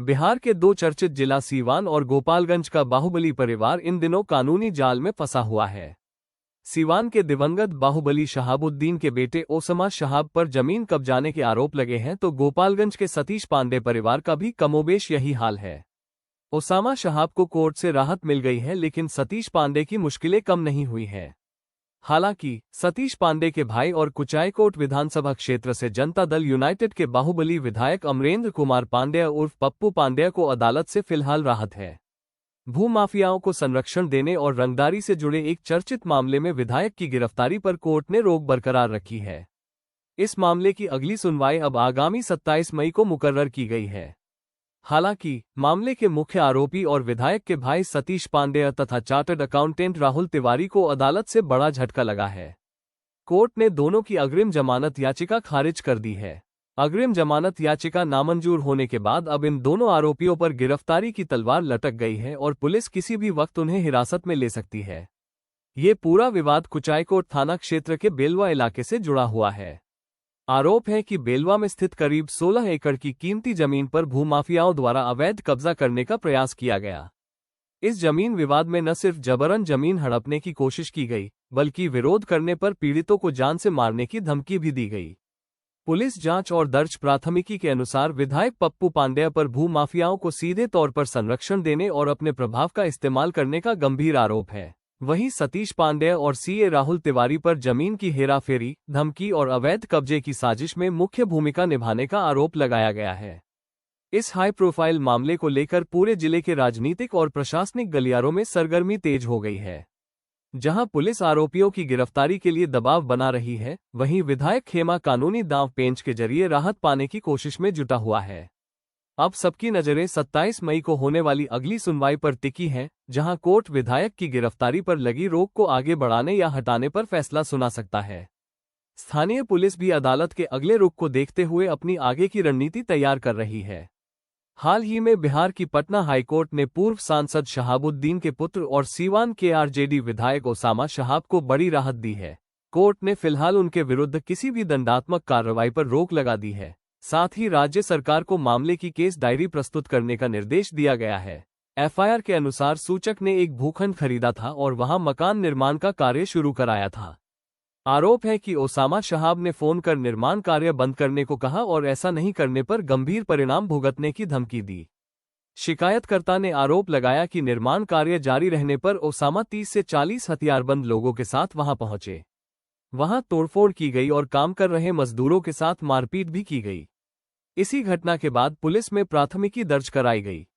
बिहार के दो चर्चित जिला सीवान और गोपालगंज का बाहुबली परिवार इन दिनों कानूनी जाल में फंसा हुआ है। सीवान के दिवंगत बाहुबली शहाबुद्दीन के बेटे ओसामा शहाब पर जमीन कब्जाने के आरोप लगे हैं, तो गोपालगंज के सतीश पांडे परिवार का भी कमोबेश यही हाल है। ओसामा शहाब को कोर्ट से राहत मिल गई है, लेकिन सतीश पांडे की मुश्किलें कम नहीं हुई हैं। हालांकि सतीश पांडे के भाई और कुचायकोट विधानसभा क्षेत्र से जनता दल यूनाइटेड के बाहुबली विधायक अमरेंद्र कुमार पांड्या उर्फ पप्पू पांड्या को अदालत से फिलहाल राहत है। भूमाफियाओं को संरक्षण देने और रंगदारी से जुड़े एक चर्चित मामले में विधायक की गिरफ्तारी पर कोर्ट ने रोक बरकरार रखी है। इस मामले की अगली सुनवाई अब आगामी 27 मई को मुकर्रर की गई है। हालांकि मामले के मुख्य आरोपी और विधायक के भाई सतीश पांडे तथा चार्टर्ड अकाउंटेंट राहुल तिवारी को अदालत से बड़ा झटका लगा है। कोर्ट ने दोनों की अग्रिम जमानत याचिका खारिज कर दी है। अग्रिम जमानत याचिका नामंजूर होने के बाद अब इन दोनों आरोपियों पर गिरफ्तारी की तलवार लटक गई है और पुलिस किसी भी वक्त उन्हें हिरासत में ले सकती है। ये पूरा विवाद कुचायकोट थाना क्षेत्र के बेलवा इलाके से जुड़ा हुआ है। आरोप है कि बेलवा में स्थित करीब 16 एकड़ की कीमती जमीन पर भूमाफियाओं द्वारा अवैध कब्जा करने का प्रयास किया गया। इस जमीन विवाद में न सिर्फ जबरन जमीन हड़पने की कोशिश की गई, बल्कि विरोध करने पर पीड़ितों को जान से मारने की धमकी भी दी गई। पुलिस जांच और दर्ज प्राथमिकी के अनुसार विधायक पप्पू पांड्या पर भूमाफियाओं को सीधे तौर पर संरक्षण देने और अपने प्रभाव का इस्तेमाल करने का गंभीर आरोप है। वहीं सतीश पांडे और सीए राहुल तिवारी पर जमीन की हेराफेरी, धमकी और अवैध कब्जे की साजिश में मुख्य भूमिका निभाने का आरोप लगाया गया है। इस हाई प्रोफाइल मामले को लेकर पूरे जिले के राजनीतिक और प्रशासनिक गलियारों में सरगर्मी तेज हो गई है। जहां पुलिस आरोपियों की गिरफ्तारी के लिए दबाव बना रही है, वहीं विधायक खेमा कानूनी दांव पेंच के जरिए राहत पाने की कोशिश में जुटा हुआ है। अब सबकी नजरें 27 मई को होने वाली अगली सुनवाई पर टिकी हैं, जहां कोर्ट विधायक की गिरफ्तारी पर लगी रोक को आगे बढ़ाने या हटाने पर फैसला सुना सकता है। स्थानीय पुलिस भी अदालत के अगले रुख को देखते हुए अपनी आगे की रणनीति तैयार कर रही है। हाल ही में बिहार की पटना हाईकोर्ट ने पूर्व सांसद शहाबुद्दीन के पुत्र और सीवान के आरजेडी विधायक ओसामा शहाब को बड़ी राहत दी है। कोर्ट ने फिलहाल उनके विरुद्ध किसी भी दंडात्मक कार्रवाई पर रोक लगा दी है। साथ ही राज्य सरकार को मामले की केस डायरी प्रस्तुत करने का निर्देश दिया गया है। एफआईआर के अनुसार सूचक ने एक भूखंड खरीदा था और वहां मकान निर्माण का कार्य शुरू कराया था। आरोप है कि ओसामा शहाब ने फोन कर निर्माण कार्य बंद करने को कहा और ऐसा नहीं करने पर गंभीर परिणाम भुगतने की धमकी दी। शिकायतकर्ता ने आरोप लगाया कि निर्माण कार्य जारी रहने पर ओसामा 30 से 40 हथियारबंद लोगों के साथ वहां पहुंचे। वहां तोड़फोड़ की गई और काम कर रहे मजदूरों के साथ मारपीट भी की गई। इसी घटना के बाद पुलिस में प्राथमिकी दर्ज कराई गई।